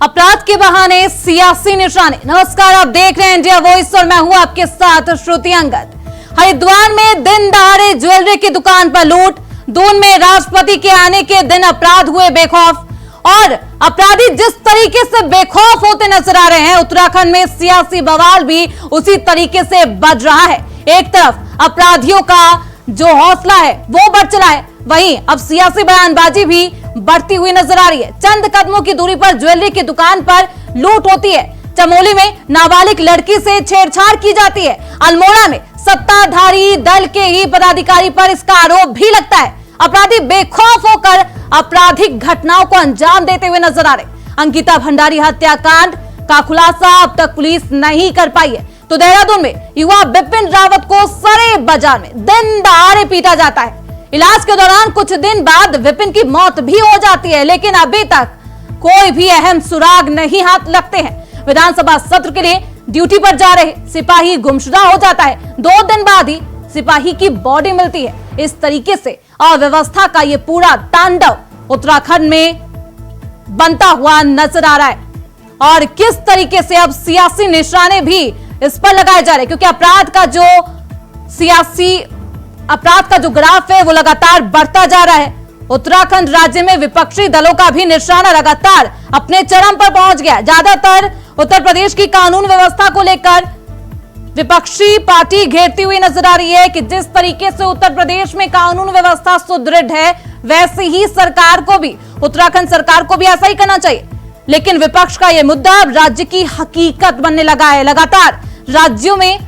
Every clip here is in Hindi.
अपराध के बहाने सियासी निशाने। नमस्कार, आप देख रहे हैं इंडिया वॉइस और मैं हूं आपके साथ श्रुति अंगद। हरिद्वार में दिन दहाड़े ज्वेलरी की दुकान पर लूट, दून में राष्ट्रपति के आने के दिन अपराध हुए बेखौफ और अपराधी जिस तरीके से बेखौफ होते नजर आ रहे हैं, उत्तराखंड में सियासी बवाल भी उसी तरीके से बढ़ रहा है। एक तरफ अपराधियों का जो हौसला है वो बढ़ चला है, वहीं अब सियासी बयानबाजी भी बढ़ती हुई नजर आ रही है। चंद कदमों की दूरी पर ज्वेलरी की दुकान पर लूट होती है। चमोली में नाबालिग लड़की से छेड़छाड़ की जाती है। अल्मोड़ा में सत्ताधारी दल के ही पदाधिकारी पर इसका आरोप भी लगता है। अपराधी बेखौफ होकर आपराधिक घटनाओं को अंजाम देते हुए नजर आ रहे। अंकिता भंडारी हत्याकांड का खुलासा अब तक पुलिस नहीं कर पाई है। तो देहरादून में युवा बिपिन रावत को सरे बाजार में दिन दहाड़े पीटा जाता है। इलाज के दौरान कुछ दिन बाद विपिन की मौत भी हो जाती है, लेकिन अभी तक कोई भी अहम सुराग नहीं हाथ लगते हैं। विधानसभा सत्र के लिए ड्यूटी पर जा रहे सिपाही गुमशुदा हो जाता है। 2 दिन बाद ही सिपाही की बॉडी मिलती है। इस तरीके से अव्यवस्था का ये पूरा तांडव उत्तराखंड में बनता हुआ नजर आ रहा है और किस तरीके से अब सियासी निशाने भी इस पर लगाए जा रहे हैं, क्योंकि अपराध का जो ग्राफ है वो लगातार बढ़ता जा रहा है। उत्तराखंड राज्य में विपक्षी दलों का भी निशाना लगातार अपने चरम पर पहुंच गया। ज्यादातर उत्तर प्रदेश की कानून व्यवस्था को लेकर विपक्षी पार्टी घेरती हुई नजर आ रही है कि जिस तरीके से उत्तर प्रदेश में कानून व्यवस्था सुदृढ़ है, वैसे ही सरकार को भी, उत्तराखंड सरकार को भी ऐसा ही करना चाहिए। लेकिन विपक्ष का यह मुद्दा अब राज्य की हकीकत बनने लगा है। लगातार राज्यों में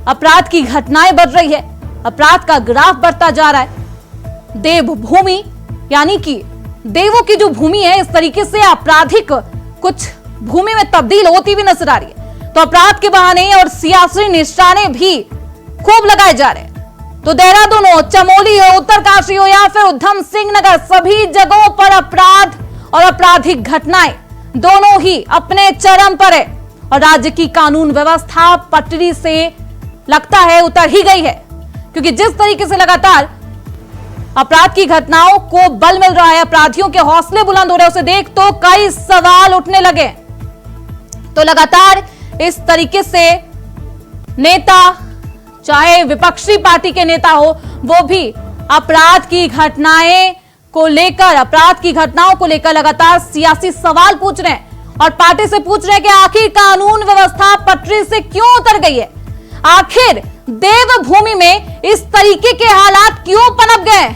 अपराध की घटनाएं बढ़ रही है, अपराध का ग्राफ बढ़ता जा रहा है। देवभूमि यानी कि देवों की जो भूमि है, इस तरीके से आपराधिक कुछ भूमि में तब्दील होती हुई नजर आ रही है। तो अपराध के बहाने और सियासी निशाने भी खूब लगाए जा रहे हैं। तो देहरादून हो, चमोली हो, उत्तरकाशी हो या फिर उधम सिंह नगर, सभी जगहों पर अपराध और आपराधिक घटनाएं दोनों ही अपने चरम पर है और राज्य की कानून व्यवस्था पटरी से लगता है उतर ही गई है, क्योंकि जिस तरीके से लगातार अपराध की घटनाओं को बल मिल रहा है, अपराधियों के हौसले बुलंद हो रहे हैं, उसे देख तो कई सवाल उठने लगे। तो लगातार इस तरीके से नेता, चाहे विपक्षी पार्टी के नेता हो, वो भी अपराध की घटनाएं को लेकर, अपराध की घटनाओं को लेकर लगातार सियासी सवाल पूछ रहे हैं और पार्टी से पूछ रहे हैं कि आखिर कानून व्यवस्था पटरी से क्यों उतर गई है, आखिर देवभूमि में इस तरीके के हालात क्यों पनप गए,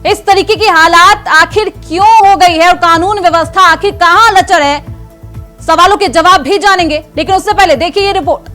इस तरीके की हालात आखिर क्यों हो गई है और कानून व्यवस्था आखिर कहां लचर है। सवालों के जवाब भी जानेंगे, लेकिन उससे पहले देखिए ये रिपोर्ट।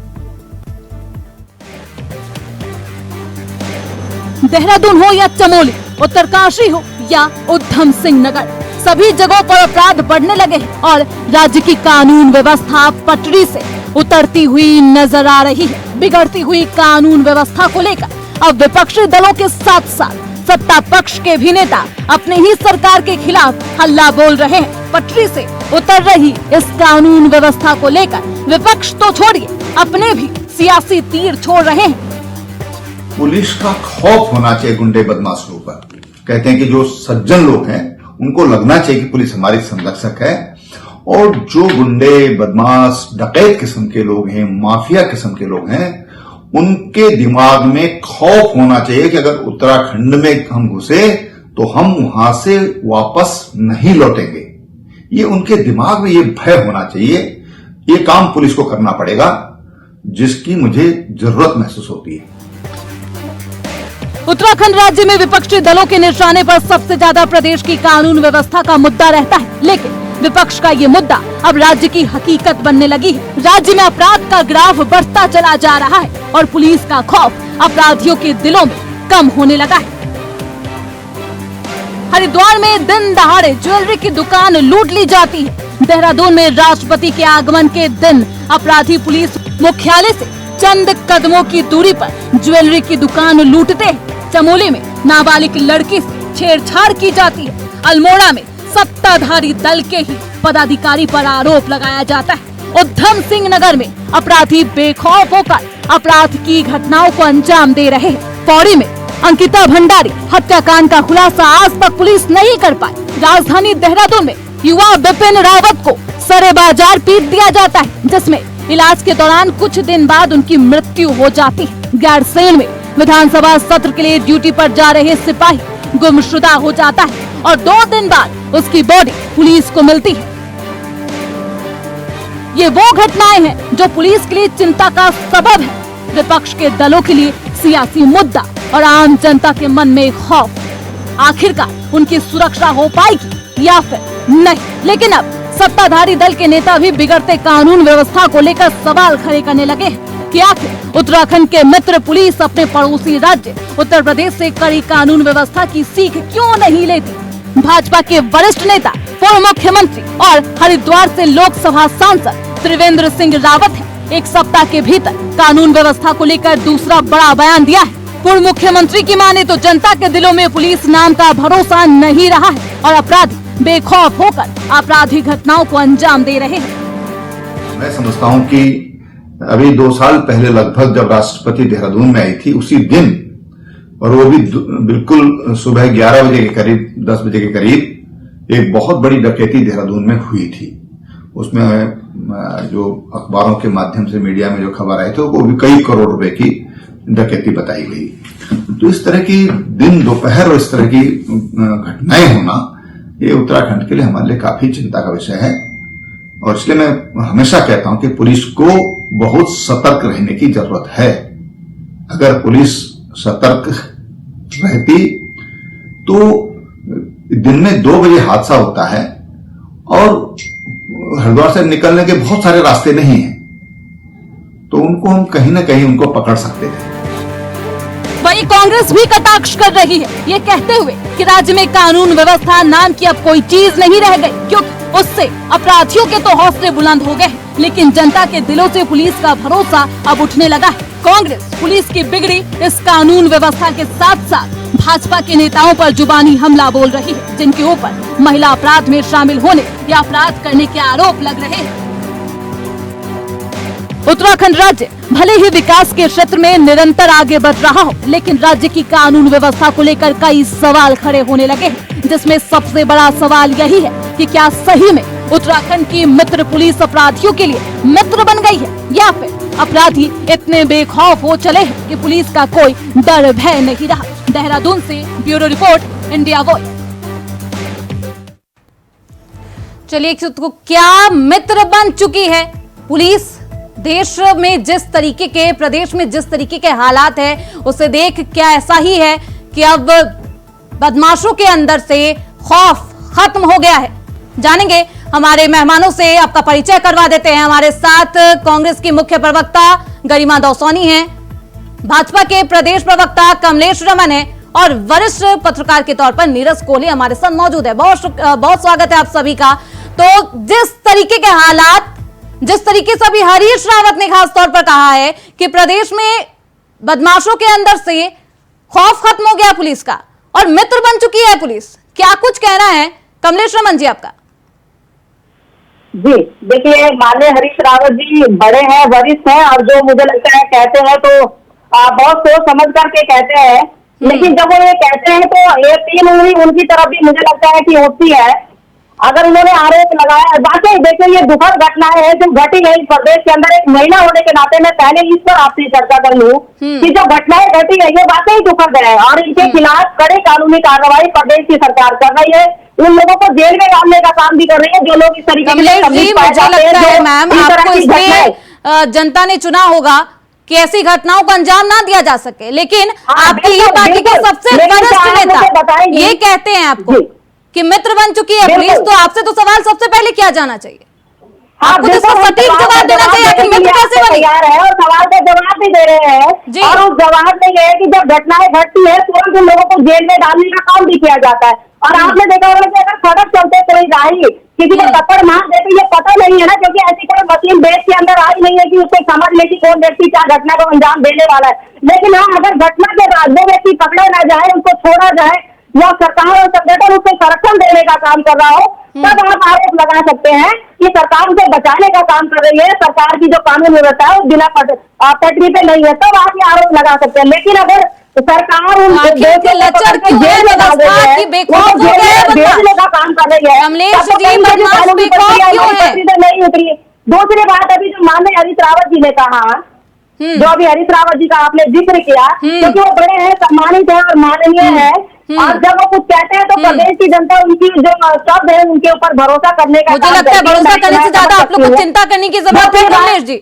देहरादून हो या चमोली, उत्तरकाशी हो या उधम सिंह नगर, सभी जगहों पर अपराध बढ़ने लगे हैं और राज्य की कानून व्यवस्था पटरी से उतरती हुई नजर आ रही है। बिगड़ती हुई कानून व्यवस्था को लेकर अब विपक्षी दलों के साथ साथ सत्ता पक्ष के भी नेता अपनी ही सरकार के खिलाफ हल्ला बोल रहे हैं। पटरी से उतर रही इस कानून व्यवस्था को लेकर विपक्ष तो छोड़िए, अपने भी सियासी तीर छोड़ रहे हैं। पुलिस का खौफ होना चाहिए गुंडे बदमाशों पर। कहते हैं कि जो सज्जन लोग हैं उनको लगना चाहिए कि पुलिस हमारी संरक्षक है, और जो गुंडे बदमाश डकैत किस्म के लोग हैं, माफिया किस्म के लोग हैं, उनके दिमाग में खौफ होना चाहिए कि अगर उत्तराखंड में हम घुसे तो हम वहां से वापस नहीं लौटेंगे। ये उनके दिमाग में ये भय होना चाहिए। ये काम पुलिस को करना पड़ेगा, जिसकी मुझे जरूरत महसूस होती है। उत्तराखंड राज्य में विपक्षी दलों के निशाने पर सबसे ज्यादा प्रदेश की कानून व्यवस्था का मुद्दा रहता है, लेकिन विपक्ष का ये मुद्दा अब राज्य की हकीकत बनने लगी है। राज्य में अपराध का ग्राफ बढ़ता चला जा रहा है और पुलिस का खौफ अपराधियों के दिलों में कम होने लगा है। हरिद्वार में दिन दहाड़े ज्वेलरी की दुकान लूट ली जाती है। देहरादून में राष्ट्रपति के आगमन के दिन अपराधी पुलिस मुख्यालय से चंद कदमों की दूरी पर ज्वेलरी की दुकान लूटते हैं। चमोली में नाबालिग लड़की से छेड़छाड़ की जाती है। अल्मोड़ा में सत्ताधारी दल के ही पदाधिकारी पर आरोप लगाया जाता है। उधम सिंह नगर में अपराधी बेखौफ होकर अपराध की घटनाओं को अंजाम दे रहे हैं। पौड़ी में अंकिता भंडारी हत्याकांड का खुलासा आज तक पुलिस नहीं कर पाई। राजधानी देहरादून में युवा बिपिन रावत को सरे बाजार पीट दिया जाता है, जिसमें इलाज के दौरान कुछ दिन बाद उनकी मृत्यु हो जाती है। गैरसैंण में विधानसभा सत्र के लिए ड्यूटी पर जा रहे सिपाही गुमशुदा हो जाता है और 2 दिन बाद उसकी बॉडी पुलिस को मिलती है। ये वो घटनाएं हैं जो पुलिस के लिए चिंता का सबब है। विपक्ष के दलों के लिए सियासी मुद्दा और आम जनता के मन में खौफ। आखिरकार उनकी सुरक्षा हो पाएगी या फिर नहीं। लेकिन अब सत्ताधारी दल के नेता भी बिगड़ते कानून व्यवस्था को लेकर सवाल खड़े करने लगे हैं कि आखिर उत्तराखंड के मित्र पुलिस अपने पड़ोसी राज्य उत्तर प्रदेश से कड़ी कानून व्यवस्था की सीख क्यों नहीं लेती। भाजपा के वरिष्ठ नेता, पूर्व मुख्यमंत्री और हरिद्वार से लोकसभा सांसद त्रिवेंद्र सिंह रावत है 1 सप्ताह के भीतर कानून व्यवस्था को लेकर दूसरा बड़ा बयान दिया है। पूर्व मुख्यमंत्री की माने तो जनता के दिलों में पुलिस नाम का भरोसा नहीं रहा है और अपराधी बेखौफ होकर आपराधिक घटनाओं को अंजाम दे रहे हैं। मैं समझता हूं कि अभी 2 साल पहले लगभग जब राष्ट्रपति देहरादून में आई थी, उसी दिन, और वो भी बिल्कुल सुबह 11 बजे के करीब, 10 बजे के करीब, एक बहुत बड़ी डकैती देहरादून में हुई थी। उसमें जो अखबारों के माध्यम से मीडिया में जो खबर आई थी वो भी कई करोड़ रुपए की डकैती बताई गई। तो इस तरह की दिन दोपहर और इस तरह की घटनाएं होना, ये उत्तराखंड के लिए हमारे लिए काफी चिंता का विषय है। और इसलिए मैं हमेशा कहता हूं कि पुलिस को बहुत सतर्क रहने की जरूरत है। अगर पुलिस सतर्क रहती तो दिन में 2 बजे हादसा होता है और हरिद्वार से निकलने के बहुत सारे रास्ते नहीं हैं, तो उनको हम कहीं ना कहीं उनको पकड़ सकते थे। वहीं कांग्रेस भी कटाक्ष कर रही है, ये कहते हुए कि राज्य में कानून व्यवस्था नाम की अब कोई चीज नहीं रह गई, क्योंकि उससे अपराधियों के तो हौसले बुलंद हो गए, लेकिन जनता के दिलों से पुलिस का भरोसा अब उठने लगा है। कांग्रेस पुलिस की बिगड़ी इस कानून व्यवस्था के साथ साथ भाजपा के नेताओं पर जुबानी हमला बोल रही है, जिनके ऊपर महिला अपराध में शामिल होने या अपराध करने के आरोप लग रहे हैं। उत्तराखंड राज्य भले ही विकास के क्षेत्र में निरंतर आगे बढ़ रहा हो, लेकिन राज्य की कानून व्यवस्था को लेकर कई सवाल खड़े होने लगे हैं, जिसमें सबसे बड़ा सवाल यही है कि क्या सही में उत्तराखंड की मित्र पुलिस अपराधियों के लिए मित्र बन गई है या फिर अपराधी इतने बेखौफ हो चले हैं कि पुलिस का कोई डर भय नहीं रहा। देहरादून से ब्यूरो रिपोर्ट, इंडिया वॉइस। चलिए, तो क्या मित्र बन चुकी है पुलिस? देश में जिस तरीके के, प्रदेश में जिस तरीके के हालात है, उसे देख क्या ऐसा ही है कि अब बदमाशों के अंदर से खौफ खत्म हो गया है? जानेंगे, हमारे मेहमानों से आपका परिचय करवा देते हैं। हमारे साथ कांग्रेस की मुख्य प्रवक्ता गरिमा दौसानी हैं, भाजपा के प्रदेश प्रवक्ता कमलेश रमन है और वरिष्ठ पत्रकार के तौर पर नीरज कोहली हमारे साथ मौजूद है। बहुत स्वागत है आप सभी का। तो जिस तरीके के हालात, जिस तरीके से अभी हरीश रावत ने खास तौर पर कहा है कि प्रदेश में बदमाशों के अंदर से खौफ खत्म हो गया पुलिस का और मित्र बन चुकी है पुलिस, क्या कुछ कहना है कमलेश रमन जी आपका? जी देखिए, माननीय हरीश रावत जी बड़े हैं, वरिष्ठ हैं और जो मुझे लगता है कहते हैं तो बहुत सोच समझ करके कहते हैं, लेकिन जब वो ये कहते हैं तो ये 3 उंगली उनकी तरफ भी मुझे लगता है कि उठती है। अगर उन्होंने आरोप लगाया, वाकई देखिए ये दुखद घटनाएं हैं जो घटी है इस प्रदेश के अंदर। एक महिला होने के नाते मैं पहले इस पर आपसे चर्चा कर लूं कि जो घटनाएं घटी है ये वाकई दुखद है और इनके खिलाफ कड़े कानूनी कार्रवाई प्रदेश की सरकार कर रही है। उन लोगों को जेल में डालने का काम भी कर रही है जो लोग इस तरीके से। मुझे लगता है मैम, आपको इसलिए जनता ने चुना होगा कि ऐसी घटनाओं को अंजाम ना दिया जा सके, लेकिन आपकी ही पार्टी के सबसे वरिष्ठ नेता ये कहते हैं आपको कि मित्र बन चुकी है पुलिस, तो आपसे तो सवाल सबसे पहले किया जाना चाहिए, आपको तो इसका सटीक जवाब देना चाहिए कि मित्र कैसे बनी। तैयार है और सवाल का जवाब भी दे रहे हैं और उस जवाब में यह है कि जब घटनाएं घटती है तुरंत उन लोगों को जेल में डालने का काम भी किया जाता है। और आपने देखा होगा कि अगर सड़क चलते कोई राही किसी को थप्पड़ मार दे तो ये पता नहीं है ना, क्योंकि ऐसी कोई मशीन देश के अंदर आई नहीं है कि उसको समझ ले कि कौन व्यक्ति क्या घटना को अंजाम देने वाला है। लेकिन हाँ, अगर घटना के बाद 2 व्यक्ति पकड़े ना जाए, उनको छोड़ा जाए या सरकार और संगठन उसको संरक्षण देने का काम कर रहा हो, तब आप आरोप लगा सकते हैं कि सरकार उसे बचाने का काम कर रही है, सरकार की जो कानून व्यवस्था है वो बिना पटरी पे नहीं है, तब आप ये आरोप लगा सकते हैं। लेकिन अगर सरकार उन आखिर के लचर क्यों है व्यवस्था की बेखौफ हो गए हैं बदमाश? भेजने का काम कर रही है। कमलेश तब तो जी, कहीं से भी बदमाश कानूनी बेखौफ प्रक्रिया क्यों हमारी है? प्रक्रिया नहीं उतरी। दूसरी बात, अभी जो माननीय हरीश रावत जी ने कहा, जो अभी हरीश रावत जी का आपने जिक्र किया, क्योंकि वो बड़े हैं, सम्मानित है और माननीय है, और जब वो कुछ कहते हैं तो प्रदेश की जनता उनकी जो शब्द है उनके ऊपर भरोसा करने का मुझे काम लगता है करती भरोसा करने से ज्यादा आप लोग को चिंता करने की जरूरत है कमलेश जी।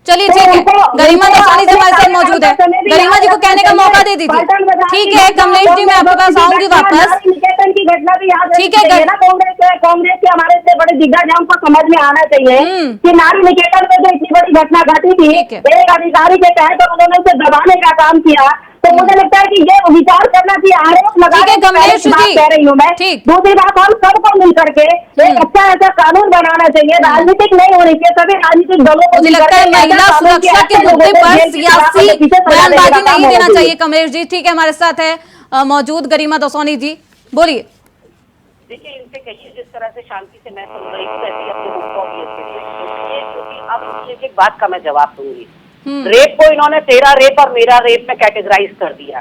चलिए ठीक है, गरिमा दसानी जी हमारे साथ मौजूद है, गरिमा जी को कहने का मौका दे दीजिए। ठीक है कमलेश जी, मैं आपके पास आऊंगी वापस। निकेतन की घटना भी याद ठीक है, ना, कांग्रेस के हमारे इतने बड़े दिग्गज हैं, उनको समझ में आना चाहिए कि नारी निकेतन में जो इतनी बड़ी घटना घटी थी, ठीक है। एक अधिकारी के तहत उन्होंने उसे दबाने का काम किया, तो मुझे लगता है कि ये विचार करना चाहिए, आरोप लगा ठीक है कमलेश जी, कह रही हूँ मैं। ठीक। दूसरी बात, हम सबको मिल करके एक अच्छा ऐसा कानून बनाना चाहिए, राजनीतिक नहीं होनी चाहिए, सभी राजनीतिक दलों को मुझे लगता है महिला सुरक्षा के मुद्दे पर सियासी बयानबाजी नहीं देना चाहिए कमलेश जी। ठीक है, हमारे साथ है मौजूद गरिमा दसानी जी, बोलिए। देखिए, इनसे कहिए जिस तरह से शांति से मैं सुन रही हूँ वैसे अपने मुझ को क्योंकि अब एक बात का मैं जवाब दूंगी। रेप को इन्होंने तेरा रेप और मेरा रेप में कैटेगराइज कर दिया।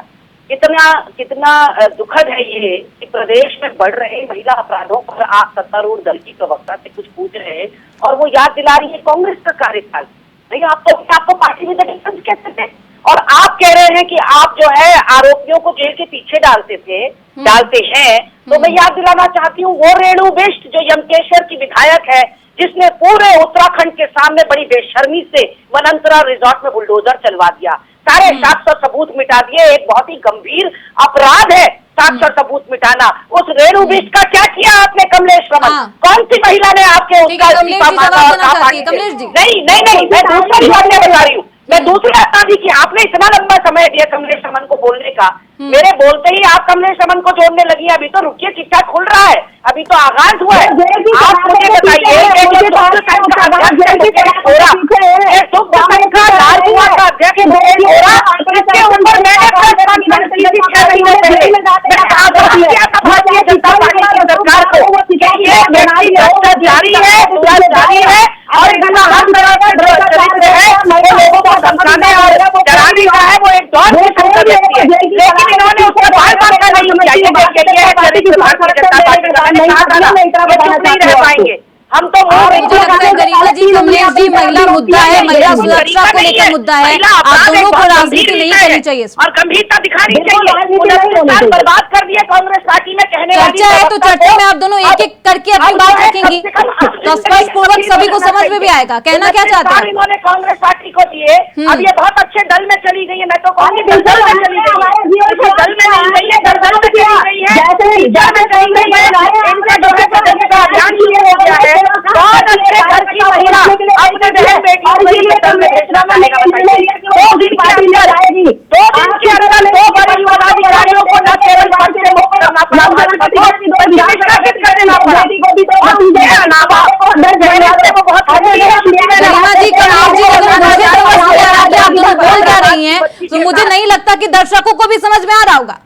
कितना दुखद है ये कि प्रदेश में बढ़ रहे महिला अपराधों पर आप सत्तारूढ़ दल की प्रवक्ता से कुछ पूछ रहे हैं और वो याद दिला रही है कांग्रेस का कार्यकाल। नहीं, आपको पार्टी में डिफरेंस कहते थे, और आप कह रहे हैं कि आप जो है आरोपियों को जेल के पीछे डालते हैं। तो मैं याद दिलाना चाहती हूँ, वो रेणु बिष्ट जो यमकेश्वर की विधायक है, जिसने पूरे उत्तराखंड के सामने बड़ी बेशर्मी से वनांतरा रिजॉर्ट में बुलडोजर चलवा दिया, सारे साक्ष्य सबूत मिटा दिए। एक बहुत ही गंभीर अपराध है साक्ष्य सबूत मिटाना। उस रेणु बिष्ट का क्या किया आपने कमलेश रमन? कौन सी महिला ने आपके उसका इस्तीफा मांगा और कहा पार्टी से? नहीं, मैं दूसरी बात बता रही हूँ, मैं दूसरी बात दी कि आपने इतना लंबा समय दिया कमलेश रमन को बोलने का, मेरे बोलते ही आप कमलेश रमन को जोड़ने लगी। अभी तो रुकिए, चिट्ठा खुल रहा है, अभी तो आगाज हुआ है। आप मुझे बताइए लाल कुआं का अध्यक्ष इसके ऊपर मैंने भारतीय जनता पार्टी की सरकार को जारी है और लोगों को समझाने और डराने का है, वो एक दौर किस्म का व्यक्ति है, लेकिन इन्होंने उसका बार नहीं नहीं रह पाएंगे हम तो। मुझे लगता है गरिमा जी, कमलेश जी, महिला मुद्दा है, महिला सुरक्षा को लेकर मुद्दा है, आप दोनों को राजनीति नहीं करनी चाहिए और गंभीरता दिखानी चाहिए। बर्बाद कर दिया कांग्रेस पार्टी में कहने वाली चर्चा है, तो चर्चा में आप दोनों एक एक करके अपनी बात रखेंगी तो स्पष्ट पूर्वक सभी को समझ में भी आएगा। कहना क्या चाहते हैं? इन्होंने कांग्रेस पार्टी को दिए, अब ये बहुत अच्छे दल में चली गई है। मैं तो कहूँगी दल में चली गई है, दल में नहीं गई है, दल में चली गई है, इनका जो है सदस्य का अभियान शुरू हो गया है। बहुत अच्छे घर की महिला अपने बहन बेटियों को दल में भेजना पड़ेगा। 2 दिन के अंदर 2 बड़ी पदाधिकारियों को न केवल पार्टी से मुक्त करना पड़ा, निष्कासित कर देना पड़ा। गरिमा जी, कमलेश जी, अगर मुझे समझ में आ रहा है आप दोनों बोल क्या रही हैं, तो मुझे नहीं लगता कि दर्शकों को भी समझ में आ रहा होगा।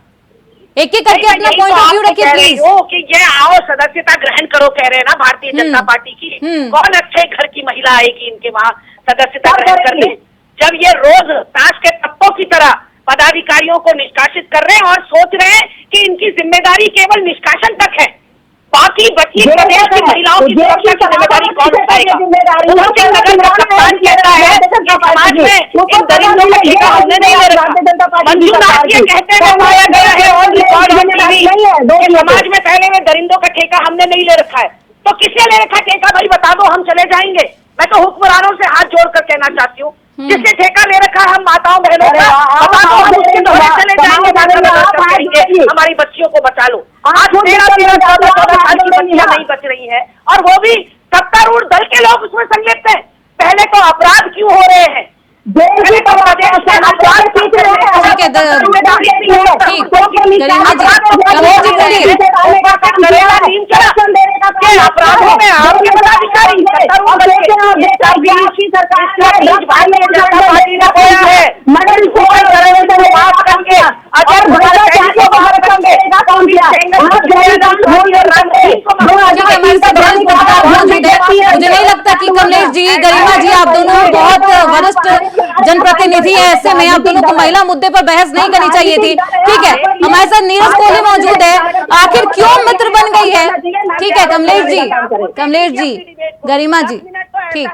एक एक करके अपना पॉइंट ऑफ व्यू रखिए प्लीज। कि ये आओ सदस्यता ग्रहण करो कह रहे हैं ना भारतीय जनता पार्टी की। कौन अच्छे घर की महिला आएगी इनके वहाँ सदस्यता ग्रहण करने, जब ये रोज ताश के पत्तों की तरह पदाधिकारियों को निष्कासित कर रहे हैं और सोच रहे हैं कि इनकी जिम्मेदारी केवल निष्कासन तक है, बाकी बची प्रदेश की महिलाओं की सुरक्षा की जिम्मेदारी कौन उठाएगा? नगर का कप्तान कहता है कि समाज में इन दरिंदों का ठेका हमने नहीं ले रखा। मंजूनाथ ये कहते हुए पाया गया है ऑन रिकॉर्ड ऑन टीवी कि समाज में फैले हुए दरिंदों का ठेका हमने नहीं ले रखा है। तो किसने ले रखा ठेका? भाई बता दो, हम चले जाएंगे। मैं तो हुक्मरानों से हाथ जोड़कर कहना चाहती हूँ, जिसने ठेका ले रखा हम माताओं बहनों का, बता दो, हम उसके दोहरे चले जाएंगे, हमारी बच्चियों को बचा लो। आज 13-14 साल की बच्चियां नहीं बच रही हैं और वो भी सत्तारूढ़ दल के लोग उसमें संलिप्त हैं। पहले तो अपराध क्यों हो रहे हैं? अपराधों में आपके पदाधिकारी मुझे नहीं लगता कि कमलेश जी, गरिमा जी, आप दोनों बहुत वरिष्ठ जनप्रतिनिधि है, ऐसे में आप दोनों को महिला मुद्दे पर बहस नहीं करनी चाहिए थी। ठीक है, हमारे साथ नीरज कोहली मौजूद है, आखिर क्यों मित्र बन गई है? ठीक है कमलेश जी, गरिमा जी, ठीक,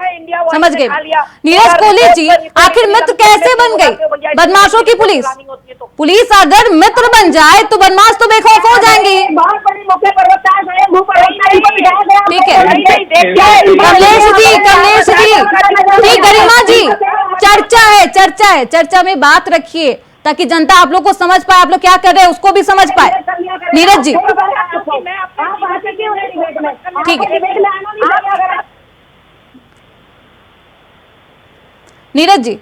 समझ गए। नीरज कोहली जी, आखिर मित्र कैसे बन गई बदमाशों की पुलिस अगर मित्र बन जाए तो बदमाश तो बेखौफ हो जाएंगे। ठीक है कमलेश जी, ठीक, गरिमा जी, चर्चा है, चर्चा में बात रखिए ताकि जनता आप लोग को समझ पाए, आप लोग क्या कर रहे हैं उसको भी समझ पाए। नीरज जी, ठीक है नीरज जी,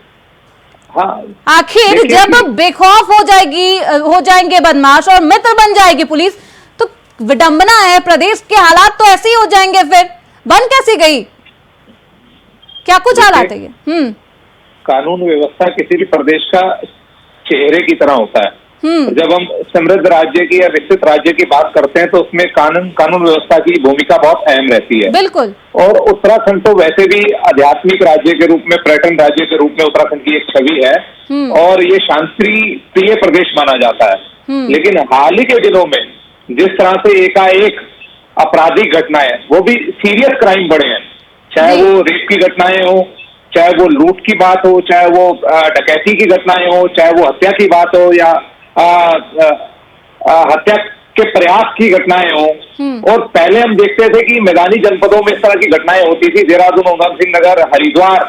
हाँ, आखिर जब बेखौफ हो जाएंगे बदमाश और मित्र बन जाएगी पुलिस, तो विडंबना है, प्रदेश के हालात तो ऐसे ही हो जाएंगे। फिर बन कैसे गई, क्या कुछ हालात है ये? कानून व्यवस्था किसी भी प्रदेश का चेहरे की तरह होता है। जब हम समृद्ध राज्य की या विकसित राज्य की बात करते हैं तो उसमें कानून व्यवस्था की भूमिका बहुत अहम रहती है। बिल्कुल। और उत्तराखंड तो वैसे भी आध्यात्मिक राज्य के रूप में, पर्यटन राज्य के रूप में उत्तराखंड की एक छवि है और ये शांति प्रिय प्रदेश माना जाता है। लेकिन हाल ही के दिनों में जिस तरह से एकाएक आपराधिक घटनाएं, वो भी सीरियस क्राइम बढ़े हैं, चाहे वो रेप की घटनाएं हो, चाहे वो लूट की बात हो, चाहे वो डकैती की घटनाएं हो, चाहे वो हत्या की बात हो या हत्या के प्रयास की घटनाएं हो। और पहले हम देखते थे कि मैदानी जनपदों में इस तरह की घटनाएं होती थी, देहरादून, उधम सिंह नगर, हरिद्वार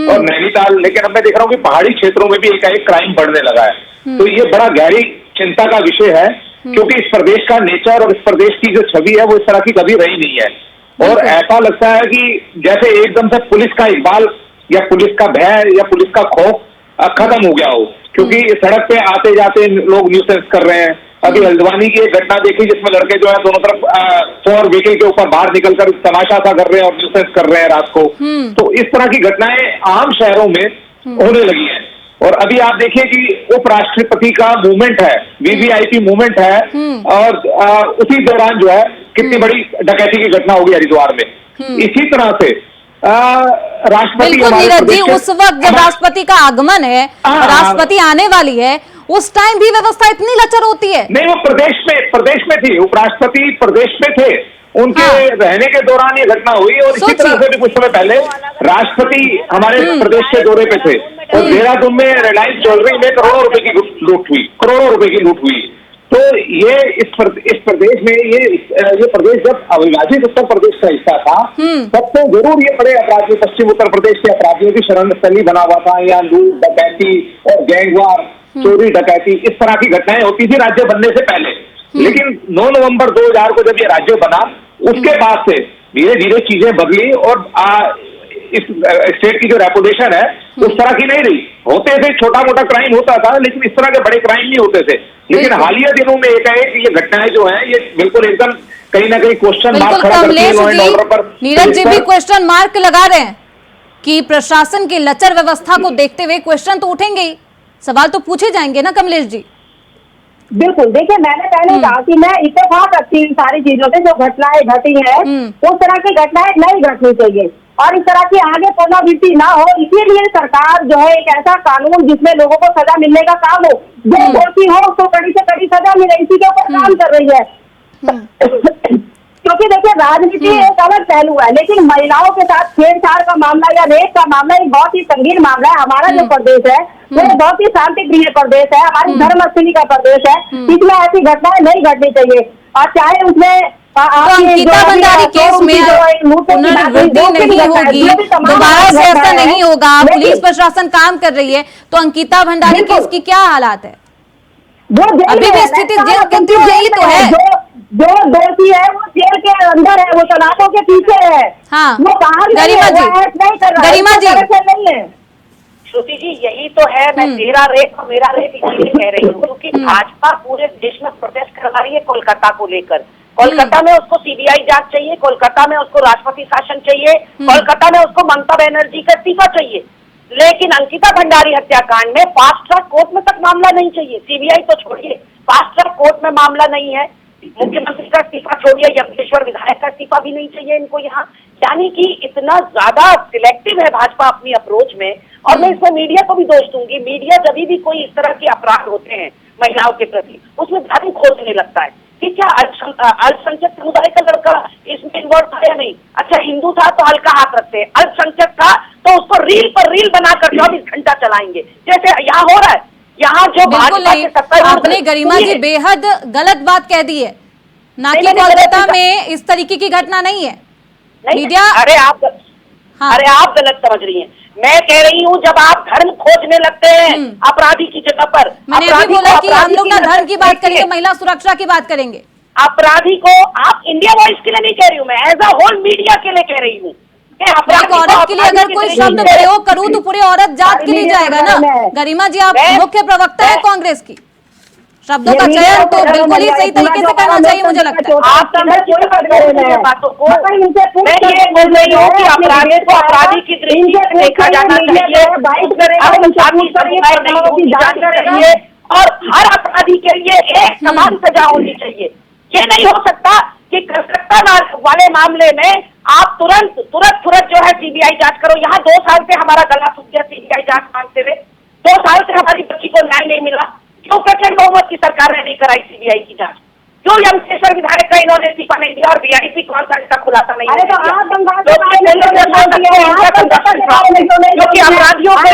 और नैनीताल, लेकिन अब मैं देख रहा हूँ कि पहाड़ी क्षेत्रों में भी एकाएक क्राइम बढ़ने लगा है। तो ये बड़ा गहरी चिंता का विषय है, क्योंकि इस प्रदेश का नेचर और इस प्रदेश की जो छवि है वो इस तरह की कभी रही नहीं है। और ऐसा लगता है कि जैसे एकदम से पुलिस का इकबाल या पुलिस का भय या पुलिस का खौफ खत्म हो गया हो, क्योंकि सड़क पे आते जाते लोग न्यूसेंस कर रहे हैं। अभी हल्द्वानी की एक घटना देखी जिसमें लड़के जो है दोनों तरफ 4 व्हीकल के ऊपर बाहर निकलकर तमाशा सा कर रहे हैं और न्यूसेंस कर रहे हैं रात को। तो इस तरह की घटनाएं आम शहरों में होने लगी हैं। और अभी आप देखिए कि उपराष्ट्रपति का मूवमेंट है, वीवीआईपी मूवमेंट है, और उसी दौरान जो है कितनी बड़ी डकैती की घटना होगी हरिद्वार में। इसी तरह से राष्ट्रपति, बिल्कुल नीरज जी, उस वक्त जब राष्ट्रपति का आगमन है, राष्ट्रपति आने वाली है, उस टाइम भी व्यवस्था इतनी लचर होती है। नहीं, वो प्रदेश में थी, उपराष्ट्रपति प्रदेश में थे, उनके रहने के दौरान ये घटना हुई। और इसी तरह से भी कुछ समय पहले राष्ट्रपति हमारे प्रदेश के दौरे पे थे और देहरादून में रिलायंस ज्वेलरी में करोड़ों रुपए की लूट हुई। तो ये इस प्रदेश में ये प्रदेश जब अविभाजित उत्तर प्रदेश का हिस्सा था तब तो जरूर ये बड़े अपराधी, पश्चिम उत्तर प्रदेश के अपराधियों की शरण स्थली बना हुआ था। यहाँ लूट, डकैती और गैंगवार, चोरी डकैती, इस तरह की घटनाएं होती थी राज्य बनने से पहले। लेकिन 9 नवंबर 2000 को जब ये राज्य बना, उसके बाद से धीरे धीरे चीजें बदली और इस स्टेट की जो रेपुटेशन है उस तरह की नहीं रही। होते थे, छोटा मोटा क्राइम होता था, लेकिन इस तरह के बड़े क्राइम नहीं होते थे। लेकिन हालिया दिनों में एकाएक ये घटनाएं जो हैं ये बिल्कुल एकदम कहीं ना कहीं क्वेश्चन मार्क खड़ा करती है लॉ एंड ऑर्डर पर। नीरज जी भी क्वेश्चन मार्क लगा रहे हैं कि प्रशासन की लचर व्यवस्था को देखते हुए क्वेश्चन तो उठेंगे ही, सवाल तो पूछे जाएंगे ना कमलेश जी। बिल्कुल, देखिए मैंने पहले कहा कि मैं इत्तेफाक रखती हूँ सारी चीजों से, जो घटनाएं घटी है उस तरह की घटनाएं नहीं घटनी चाहिए और इस तरह की आगे पुनरावृत्ति ना हो। इसीलिए सरकार जो है एक ऐसा कानून जिसमें लोगों को सजा मिलने का काम हो, जो दोषी हो उसको कड़ी से कड़ी सजा मिले, इसी के ऊपर काम कर रही है। क्योंकि देखिए राजनीति एक अलग पहलू है, लेकिन महिलाओं के साथ छेड़छाड़ का मामला या रेप का मामला एक बहुत ही संगीन मामला है। हमारा जो प्रदेश है वो बहुत ही शांति प्रिय प्रदेश है, हमारी धर्मस्थली का प्रदेश है, इसमें ऐसी घटनाएं नहीं घटनी चाहिए। और चाहे उसमें अंकिता भंडारी केस में पुनरावृत्ति नहीं होगी, दोबारा से ऐसा नहीं होगा, पुलिस प्रशासन काम कर रही है, तो अंकिता भंडारी केस की क्या हालात है? अभी भी स्थिति जेल तो है, जो दोषी है वो जेल के अंदर है, वो सलाखों के पीछे है। हाँ, वो गरिमा जी, श्रुति जी यही तो है, मैं तेरा रेप और मेरा रेप इसीलिए कह रही हूँ क्योंकि भाजपा पूरे देश में प्रोटेस्ट करवा रही है कोलकाता को लेकर। कोलकाता में उसको सीबीआई जांच चाहिए, कोलकाता में उसको राष्ट्रपति शासन चाहिए, कोलकाता में उसको ममता बनर्जी का इस्तीफा चाहिए। लेकिन अंकिता भंडारी हत्याकांड में फास्ट ट्रैक कोर्ट में तक मामला नहीं चाहिए, सीबीआई तो छोड़िए, फास्ट ट्रैक कोर्ट में मामला नहीं है। मुख्यमंत्री का इस्तीफा छोड़िए, यमकेश्वर विधायक का इस्तीफा भी नहीं चाहिए इनको यहाँ। यानी कि इतना ज्यादा सिलेक्टिव है भाजपा अपनी अप्रोच में। और मैं इसमें मीडिया को भी दोष दूंगी। मीडिया जब भी कोई इस तरह के अपराध होते हैं महिलाओं के प्रति, उसमें धर्म खोजने लगता है कि क्या अल्पसंख्यक समुदाय का लड़का इसमें इन्वॉल्व था या नहीं। अच्छा, हिंदू था तो हल्का हाथ रखते हैं, अल्पसंख्यक था तो उसको रील पर रील बनाकर 24 घंटा चलाएंगे, जैसे यहाँ हो रहा है। यहाँ जो भाजपा के सत्ता, आपने गरिमा जी बेहद गलत बात कह दी है, ना कि कोलकाता में इस तरीके की घटना नहीं है। मीडिया अरे आप गलत समझ रही हैं। मैं कह रही हूँ जब आप धर्म खोजने लगते हैं अपराधी की जगह पर। मैंने अभी बोला कि हम लोग ना धर्म की बात करेंगे, महिला सुरक्षा की बात करेंगे। अपराधी को आप इंडिया वॉइस के लिए नहीं कह रही हूँ, मैं एज अ होल मीडिया के लिए कह रही हूँ। एक औरत के लिए अगर कोई शब्द प्रयोग करूँ तो पूरी औरत जात के लिए जाएगा ना। गरिमा जी, आप मुख्य प्रवक्ता है कांग्रेस की, शब्दों का चयन तो बिल्कुल ही सही तरीके से करना चाहिए, मुझे लगता है। आप बातों को मैं ये बोल रही हूँ कि अपराधी को अपराधी की दृष्टि से देखा जाना चाहिए, चाहिए और हर अपराधी के लिए एक समान सजा होनी चाहिए। ये नहीं हो सकता कि कलकत्ता वाले मामले में आप तुरंत जो है सीबीआई जांच करो। यहाँ 2 साल से हमारा गला सूख गया सीबीआई जांच मांगते हुए, 2 साल से हमारी बच्ची को न्याय नहीं मिला। क्यों प्रचंड बहुमत की सरकार ने नहीं कराई सीबीआई की जांच? क्यों यमकेश्वर विधायक का इन्होंने इस्तीफा नहीं दिया और वीआईपी कौन सा इसका खुलासा नहीं किया? क्योंकि अपराधियों को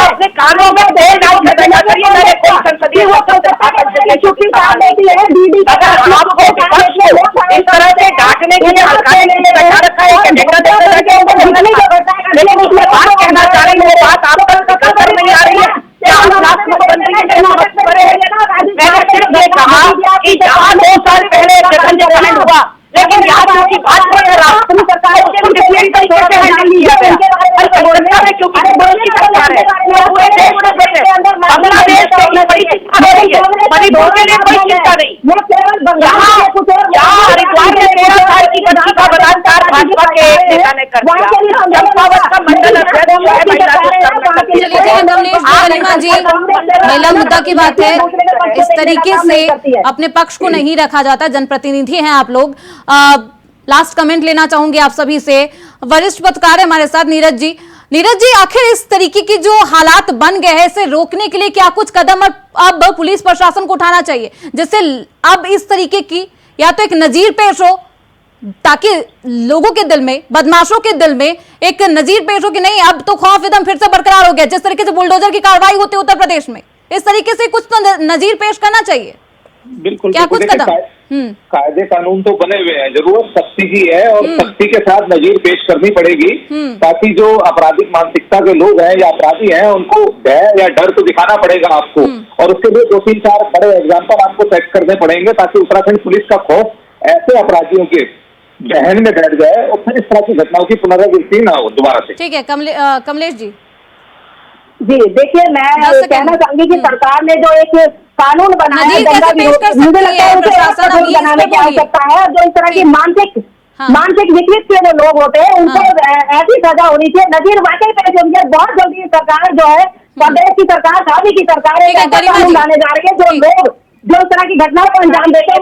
अपने कानों में तेल डाल के देखा करिए, मैंने कौन संसदीय इस तरह से डांटने के लिए हल्काने के लिए बैठा रखा है, लेकिन उसमें बात कहना चाह रही हूँ, बात आप तक कर नहीं आ रही है। मैंने सिर्फ ये कहा कि जहाँ 2 साल पहले जघन्य हुआ, लेकिन यहाँ क्योंकि भाजपा के राष्ट्रीय सरकार क्योंकि बांग्लादेश मणिपुर के लिए कोई चिंता नहीं। यहाँ हरिद्वार में 13 साल की बच्ची का बलात्कार भाजपा के एक नेता ने कर दिया। चंपावत का मंडल महिला मुद्दा की बात है, इस तरीके से अपने पक्ष को नहीं रखा जाता। जनप्रतिनिधि हैं आप लोग। लास्ट कमेंट लेना चाहूंगी आप सभी से। वरिष्ठ पत्रकार है हमारे साथ नीरज जी। नीरज जी, आखिर इस तरीके की जो हालात बन गए हैं, इसे रोकने के लिए क्या कुछ कदम अब पुलिस प्रशासन को उठाना चाहिए, जिससे अब इस तरीके की या तो एक नजीर पेश हो, ताकि लोगों के दिल में, बदमाशों के दिल में एक नजीर पेश हो कि नहीं अब तो खौफ एकदम फिर से बरकरार हो गया। जिस तरीके से बुलडोजर की कार्रवाई होती है उत्तर प्रदेश में, इस तरीके से कुछ तो नजीर पेश करना चाहिए। बिल्कुल, क्या कुछ कदम? कायदे कानून तो बने हुए हैं, जरूरत सख्ती की है और सख्ती के साथ नजीर पेश करनी पड़ेगी, ताकि जो आपराधिक मानसिकता के लोग हैं या अपराधी हैं उनको भय या डर तो दिखाना पड़ेगा आपको, और उसके लिए 2-3-4 बड़े एग्जाम्पल आपको सेट करने पड़ेंगे, ताकि उत्तराखंड पुलिस का खौफ ऐसे अपराधियों के जहन में बैठ जाए और फिर इस तरह की घटनाओं की पुनरावृत्ति ना हो दोबारा से। ठीक है, कमलेश जी। जी देखिए, मैं कहना चाहूंगी कि सरकार ने जो एक कानून बनाया है, मुझे लगता है उसे बनाने की आवश्यकता है। जो इस तरह की मानसिक विकृत के जो लोग होते हैं उनको ऐसी सजा होनी चाहिए, नजीर वाकई पेश होनी चाहिए। बहुत जल्दी सरकार जो है, प्रदेश की सरकार, शादी की सरकार कानून लाने जा रही है। जो लोग जो इस तरह की घटनाओं को अंजाम देते हैं,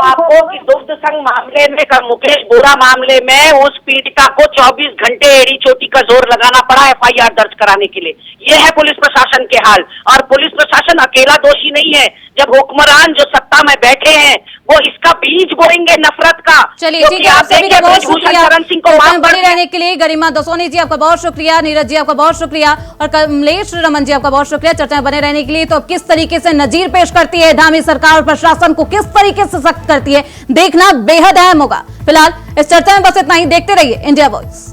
आपको कि दुग्ध संघ मामले में, मुकेश बोरा मामले में उस पीड़िता को 24 घंटे एड़ी चोटी का जोर लगाना पड़ा एफआईआर दर्ज कराने के लिए। ये है पुलिस प्रशासन के हाल। और पुलिस प्रशासन अकेला दोषी नहीं है। जब हुक्मरान जो सत्ता में बैठे हैं वो इसका बीज बोएंगे नफरत का। चलिए ठीक है, आप सभी का बहुत शुक्रिया बने रहने के लिए। गरिमा दसोनी जी आपका बहुत शुक्रिया, नीरज जी आपका बहुत शुक्रिया और कमलेश रमन जी आपका बहुत शुक्रिया चर्चा में बने रहने के लिए। तो अब किस तरीके से नजीर पेश करती है धामी सरकार और प्रशासन को किस तरीके से सख्त करती है, देखना बेहद अहम होगा। फिलहाल इस चर्चा में बस इतना ही। देखते रहिए इंडिया वॉइस।